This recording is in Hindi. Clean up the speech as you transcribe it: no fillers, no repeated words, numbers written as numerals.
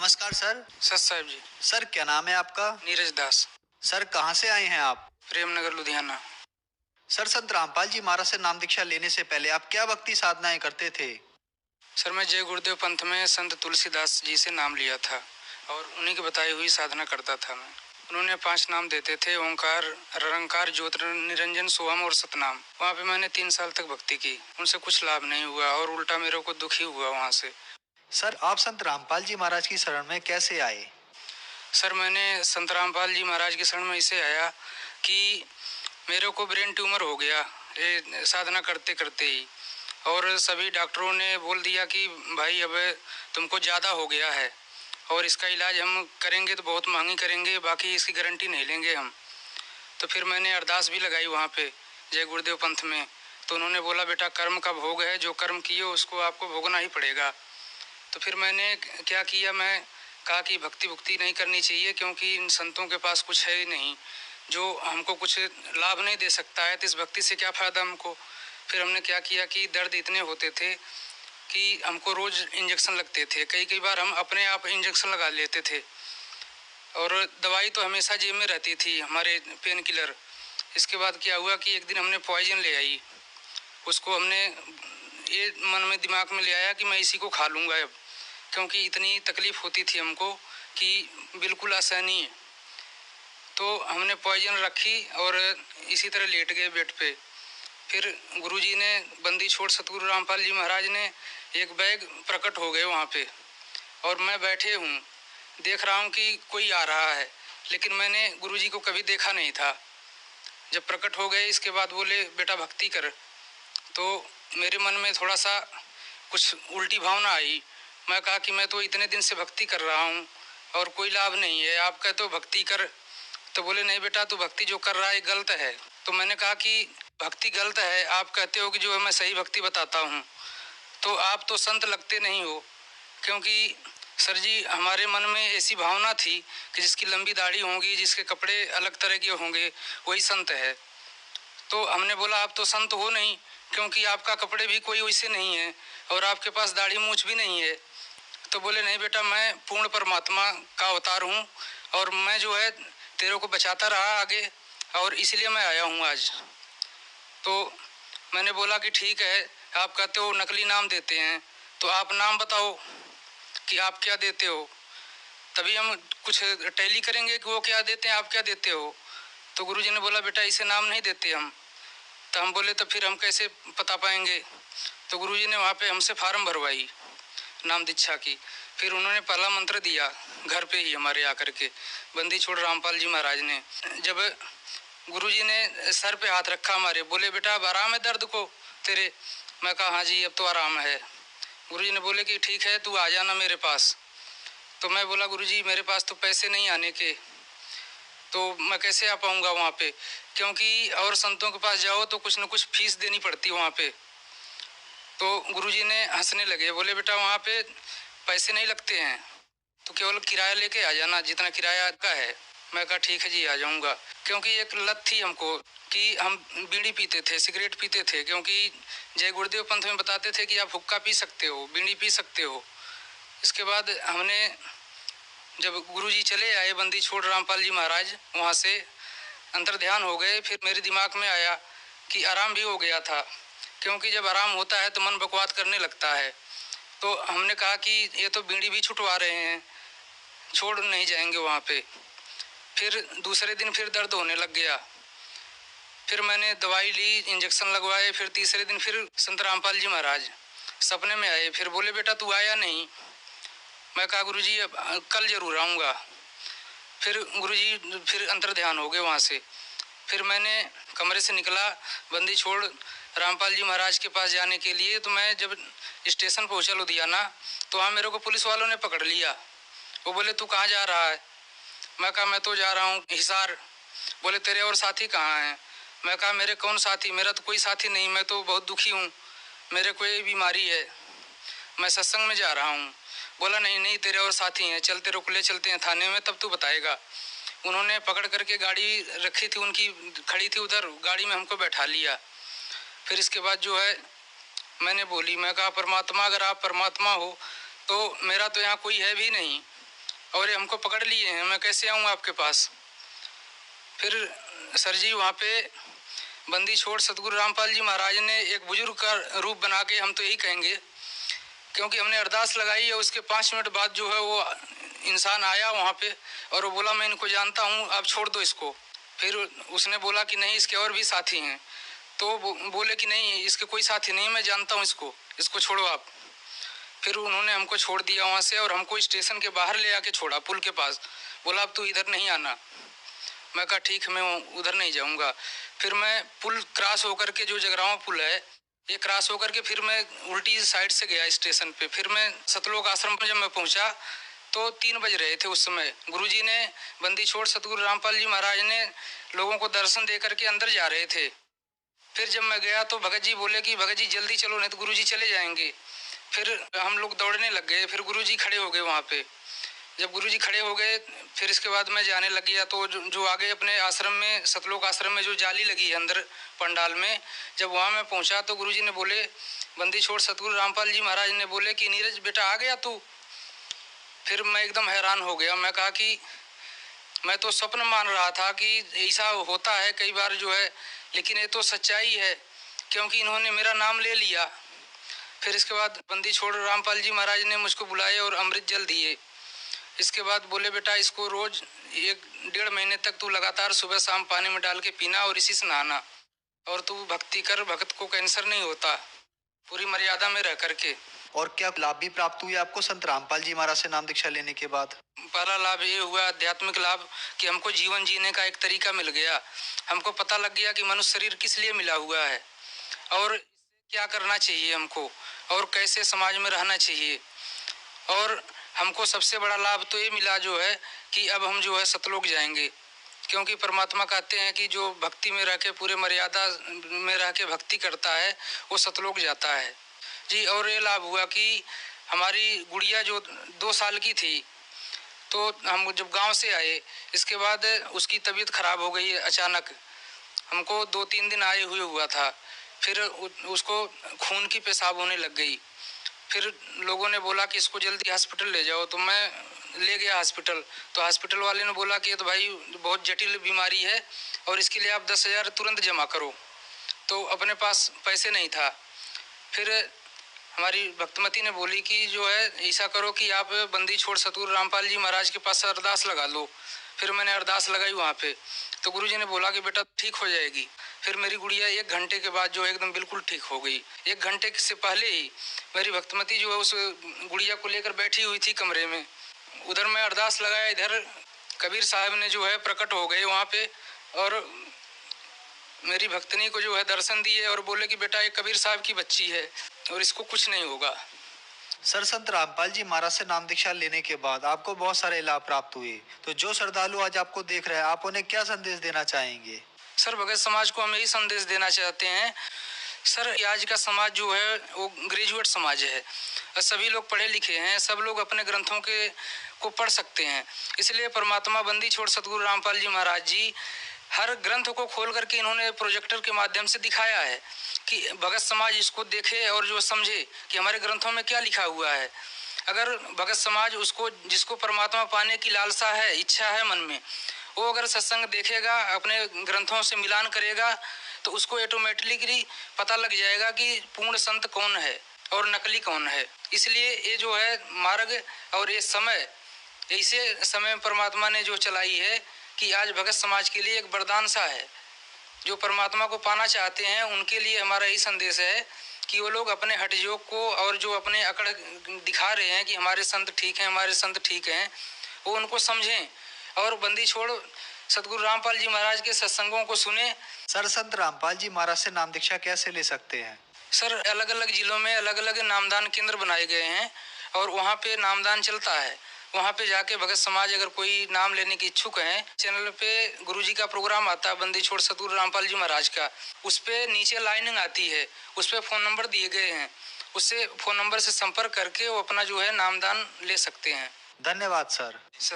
नमस्कार सर। सत साहब जी। सर क्या नाम है आपका? नीरज दास। सर कहाँ से आए हैं आप? प्रेमनगर लुधियाना। सर संत रामपाल जी महाराज से नाम दीक्षा लेने से पहले आप क्या भक्ति साधनाएं करते थे? सर मैं जय गुरुदेव पंथ में संत तुलसीदास जी से नाम लिया था और उन्हीं की बताई हुई साधना करता था मैं। उन्होंने 5 नाम देते थे, ओंकार, रंकार, ज्योत निरंजन, सोहम और सतनाम। वहाँ पे मैंने 3 साल तक भक्ति की। उनसे कुछ लाभ नहीं हुआ और उल्टा मेरे को दुखी हुआ वहाँ से। सर आप संत रामपाल जी महाराज की शरण में कैसे आए? सर मैंने संत रामपाल जी महाराज की शरण में इसे आया कि मेरे को ब्रेन ट्यूमर हो गया ये साधना करते करते ही, और सभी डॉक्टरों ने बोल दिया कि भाई अब तुमको ज़्यादा हो गया है और इसका इलाज हम करेंगे तो बहुत महंगी करेंगे, बाकी इसकी गारंटी नहीं लेंगे हम। तो फिर मैंने अरदास भी लगाई वहाँ पे जय गुरुदेव पंथ में। तो उन्होंने बोला बेटा कर्म का भोग है, जो कर्म किए उसको आपको भोगना ही पड़ेगा। तो फिर मैंने क्या किया, मैं कहा कि भक्ति भुक्ति नहीं करनी चाहिए क्योंकि इन संतों के पास कुछ है ही नहीं जो हमको कुछ लाभ नहीं दे सकता है, तो इस भक्ति से क्या फ़ायदा हमको। फिर हमने क्या किया कि दर्द इतने होते थे कि हमको रोज़ इंजेक्शन लगते थे, कई कई बार हम अपने आप इंजेक्शन लगा लेते थे, और दवाई तो हमेशा जेब में रहती थी हमारे, पेन किलर। इसके बाद क्या हुआ कि एक दिन हमने पॉइजन ले आई, उसको हमने ये मन में दिमाग में ले आया कि मैं इसी को खा लूँगा अब, क्योंकि इतनी तकलीफ़ होती थी हमको कि बिल्कुल असहनीय। तो हमने पॉइजन रखी और इसी तरह लेट गए बेड पे। फिर गुरुजी ने, बंदी छोड़ सतगुरु रामपाल जी महाराज ने एक बैग प्रकट हो गए वहाँ पे, और मैं बैठे हूँ, देख रहा हूँ कि कोई आ रहा है, लेकिन मैंने गुरुजी को कभी देखा नहीं था। जब प्रकट हो गए इसके बाद बोले बेटा भक्ति कर, तो मेरे मन में थोड़ा सा कुछ उल्टी भावना आई। मैं कहा कि मैं तो इतने दिन से भक्ति कर रहा हूँ और कोई लाभ नहीं है, आप कहते हो भक्ति कर। तो बोले नहीं बेटा, तू भक्ति जो कर रहा है गलत है। तो मैंने कहा कि भक्ति गलत है, आप कहते हो कि जो मैं सही भक्ति बताता हूँ, तो आप तो संत लगते नहीं हो। क्योंकि सर जी हमारे मन में ऐसी भावना थी कि जिसकी लंबी दाढ़ी होगी, जिसके कपड़े अलग तरह के होंगे, वही संत है। तो हमने बोला आप तो संत हो नहीं, क्योंकि आपका कपड़े भी कोई वैसे नहीं है और आपके पास दाढ़ी मूछ भी नहीं है। तो बोले नहीं बेटा, मैं पूर्ण परमात्मा का अवतार हूँ और मैं जो है तेरे को बचाता रहा आगे, और इसलिए मैं आया हूँ आज। तो मैंने बोला कि ठीक है, आप कहते हो नकली नाम देते हैं, तो आप नाम बताओ कि आप क्या देते हो, तभी हम कुछ टैली करेंगे कि वो क्या देते हैं आप क्या देते हो। तो गुरुजी ने बोला बेटा इसे नाम नहीं देते हम। तो हम बोले तो फिर हम कैसे पता पाएंगे। तो गुरुजी ने वहाँ पे हमसे फार्म भरवाई नाम दीक्षा की। फिर उन्होंने पहला मंत्र दिया घर पे ही हमारे आकर के, बंदी छोड़ रामपाल जी महाराज ने। जब गुरुजी ने सर पे हाथ रखा हमारे, बोले बेटा अब आराम है दर्द को तेरे? मैं कहा हाँ जी अब तो आराम है। गुरुजी ने बोले कि ठीक है तू आ जाना मेरे पास। तो मैं बोला गुरुजी मेरे पास तो पैसे नहीं आने के, तो मैं कैसे आ पाऊँगा वहाँ पे, क्योंकि और संतों के पास जाओ तो कुछ न कुछ फीस देनी पड़ती है वहाँ पे। तो गुरुजी ने हंसने लगे, बोले बेटा वहाँ पे पैसे नहीं लगते हैं, तो केवल किराया लेके आ जाना जितना किराया का है। मैं कहा ठीक है जी आ जाऊँगा। क्योंकि एक लत थी हमको कि हम बीड़ी पीते थे, सिगरेट पीते थे, क्योंकि जय गुरुदेव पंथ में बताते थे कि आप हुक्का पी सकते हो, बीड़ी पी सकते हो। इसके बाद हमने, जब गुरुजी चले आए बंदी छोड़ रामपाल जी महाराज, वहाँ से अंतर ध्यान हो गए, फिर मेरे दिमाग में आया कि आराम भी हो गया था, क्योंकि जब आराम होता है तो मन बकवाद करने लगता है। तो हमने कहा कि ये तो बीड़ी भी छुटवा रहे हैं, छोड़ नहीं जाएंगे वहाँ पे। फिर दूसरे दिन फिर दर्द होने लग गया, फिर मैंने दवाई ली, इंजेक्शन लगवाए। फिर तीसरे दिन फिर संत रामपाल जी महाराज सपने में आए, फिर बोले बेटा तू आया नहीं। मैं कहा गुरुजी अब कल जरूर आऊँगा। फिर गुरुजी फिर अंतर ध्यान हो गए वहाँ से। फिर मैंने कमरे से निकला बंदी छोड़ रामपाल जी महाराज के पास जाने के लिए। तो मैं जब स्टेशन पहुँचा लुधियाना, तो वहाँ मेरे को पुलिस वालों ने पकड़ लिया। वो बोले तू कहाँ जा रहा है? मैं कहा मैं तो जा रहा हूँ हिसार। बोले तेरे और साथी कहाँ हैं? मैं कहा मेरे कौन साथी, मेरा तो कोई साथी नहीं, मैं तो बहुत दुखी हूँ, मेरे को ये बीमारी है, मैं सत्संग में जा रहा हूँ। बोला नहीं नहीं तेरे और साथी हैं, चल तेरे को ले चलते हैं थाने में, तब तू बताएगा। उन्होंने पकड़ करके गाड़ी रखी थी उनकी, खड़ी थी उधर, गाड़ी में हमको बैठा लिया। फिर इसके बाद जो है मैंने बोली, मैं कहा परमात्मा अगर आप परमात्मा हो तो मेरा तो यहाँ कोई है भी नहीं, और ये हमको पकड़ लिए हैं, मैं कैसे आऊँ आपके पास। फिर सर जी वहाँ पे बंदी छोड़ सतगुरु रामपाल जी महाराज ने एक बुजुर्ग का रूप बना के, हम तो यही कहेंगे, क्योंकि हमने अरदास लगाई और उसके 5 मिनट बाद जो है वो इंसान आया वहाँ पे और वो बोला मैं इनको जानता हूँ, आप छोड़ दो इसको। फिर उसने बोला कि नहीं इसके और भी साथी हैं, तो बोले कि नहीं इसके कोई साथी नहीं, मैं जानता हूँ इसको छोड़ो आप। फिर उन्होंने हमको छोड़ दिया वहाँ से और हमको स्टेशन के बाहर ले आके छोड़ा पुल के पास। बोला अब तू इधर नहीं आना। मैं कहा ठीक मैं उधर नहीं जाऊँगा। फिर मैं पुल क्रॉस होकर के, जो जगरावा पुल है ये क्रॉस होकर के, फिर मैं उल्टी साइड से गया स्टेशन पे। फिर मैं सतलोक आश्रम पर जब मैं पहुँचा तो 3 बज रहे थे उस समय। गुरुजी ने, बंदी छोड़ सतगुरु रामपाल जी महाराज ने लोगों को दर्शन दे करके अंदर जा रहे थे। फिर जब मैं गया तो भगत जी बोले कि भगत जी जल्दी चलो नहीं तो गुरुजी चले जाएंगे। फिर हम लोग दौड़ने लग गए। फिर गुरुजी खड़े हो गए वहाँ पे। जब गुरुजी खड़े हो गए फिर इसके बाद मैं जाने लग गया। तो जो आगे अपने आश्रम में, सतलोक आश्रम में जो जाली लगी है अंदर पंडाल में, जब वहाँ मैं पहुँचा तो गुरुजी ने बोले, बंदी छोड़ सतगुरु रामपाल जी महाराज ने बोले कि नीरज बेटा आ गया तू। फिर मैं एकदम हैरान हो गया। मैं कहा कि मैं तो स्वप्न मान रहा था कि ऐसा होता है कई बार जो है, लेकिन ये तो सच्चाई है क्योंकि इन्होंने मेरा नाम ले लिया। फिर इसके बाद बंदी छोड़ रामपाल जी महाराज ने मुझको बुलाए और अमृत जल दिए। इसके बाद बोले बेटा इसको रोज 1-1.5 महीने तक तू लगातार सुबह शाम पानी में डाल के पीना और इसी से नहाना, और तू भक्ति कर, भक्त को कैंसर नहीं होता, पूरी मर्यादा में रह करके। और क्या लाभ भी प्राप्त हुए आपको संत रामपाल जी महाराज से नाम दीक्षा लेने के बाद? पहला लाभ ये हुआ आध्यात्मिक लाभ कि हमको जीवन जीने का एक तरीका मिल गया। हमको पता लग गया कि मनुष्य शरीर किस लिए मिला हुआ है और क्या करना चाहिए हमको और कैसे समाज में रहना चाहिए। और हमको सबसे बड़ा लाभ तो ये मिला जो है कि अब हम जो है सतलोक जाएंगे, क्योंकि परमात्मा कहते हैं कि जो भक्ति में रह के, पूरे मर्यादा में रह के भक्ति करता है वो सतलोक जाता है जी। और ये लाभ हुआ कि हमारी गुड़िया जो 2 साल की थी, तो हम जब गांव से आए इसके बाद उसकी तबीयत खराब हो गई अचानक। हमको 2-3 दिन आए हुए हुआ था। फिर उसको खून की पेशाब होने लग गई। फिर लोगों ने बोला कि इसको जल्दी हॉस्पिटल ले जाओ, तो मैं ले गया हॉस्पिटल। तो हॉस्पिटल वाले ने बोला कि ये तो भाई बहुत जटिल बीमारी है और इसके लिए आप 10,000 तुरंत जमा करो। तो अपने पास पैसे नहीं था। फिर हमारी भक्तमती ने बोली कि जो है ऐसा करो कि आप बंदी छोड़ सतगुरु रामपाल जी महाराज के पास अरदास लगा लो। फिर मैंने अरदास लगाई वहाँ पे, तो गुरुजी ने बोला कि बेटा ठीक हो जाएगी। फिर मेरी गुड़िया 1 घंटे के बाद जो है एकदम बिल्कुल ठीक हो गई। 1 घंटे से पहले ही मेरी भक्तमती जो है उस गुड़िया को लेकर बैठी हुई थी कमरे में। उधर मैं अरदास लगाया, इधर कबीर साहब ने जो है प्रकट हो गए वहाँ पे और मेरी भक्तनी को जो है दर्शन दिए और बोले कि बेटा ये कबीर साहब की बच्ची है और इसको कुछ नहीं होगा। सर संत रामपाल जी महाराज से नाम दीक्षा लेने के बाद आपको बहुत सारे लाभ प्राप्त हुए, तो जो श्रद्धालु आज आपको देख रहे हैं आप उन्हें क्या संदेश देना चाहेंगे? सर भगत समाज को हम यही संदेश देना चाहते हैं। सर आज का समाज जो है वो ग्रेजुएट समाज है, सभी लोग पढ़े लिखे हैं, सब लोग अपने ग्रंथों के को पढ़ सकते हैं। इसलिए परमात्मा बंदी छोड़ सतगुरु रामपाल जी महाराज जी हर ग्रंथ को खोल करके इन्होंने प्रोजेक्टर के माध्यम से दिखाया है कि भगत समाज इसको देखे और जो समझे कि हमारे ग्रंथों में क्या लिखा हुआ है। अगर भगत समाज उसको, जिसको परमात्मा पाने की लालसा है, इच्छा है मन में, वो अगर सत्संग देखेगा, अपने ग्रंथों से मिलान करेगा, तो उसको ऑटोमेटिकली पता लग जाएगा कि पूर्ण संत कौन है और नकली कौन है। इसलिए ये जो है मार्ग और ये समय, ऐसे समय परमात्मा ने जो चलाई है कि आज भगत समाज के लिए एक वरदान सा है। जो परमात्मा को पाना चाहते हैं उनके लिए हमारा यही संदेश है कि वो लोग अपने हठ योग को और जो अपने अकड़ दिखा रहे हैं कि हमारे संत ठीक हैं, हमारे संत ठीक हैं, वो उनको समझें और बंदी छोड़ सतगुरु रामपाल जी महाराज के सत्संगों को सुने। सर संत रामपाल जी महाराज से नाम दीक्षा कैसे ले सकते हैं? सर अलग अलग जिलों में अलग अलग नामदान केंद्र बनाए गए हैं और वहाँ पे नामदान चलता है। वहाँ पे जाके भगत समाज अगर कोई नाम लेने की इच्छुक हैं, चैनल पे गुरुजी का प्रोग्राम आता है बंदी छोड़ सतगुरु रामपाल जी महाराज का, उस पे नीचे लाइनिंग आती है, उस पे फ़ोन नंबर दिए गए हैं, उससे फ़ोन नंबर से संपर्क करके वो अपना जो है नामदान ले सकते हैं। धन्यवाद सर। सर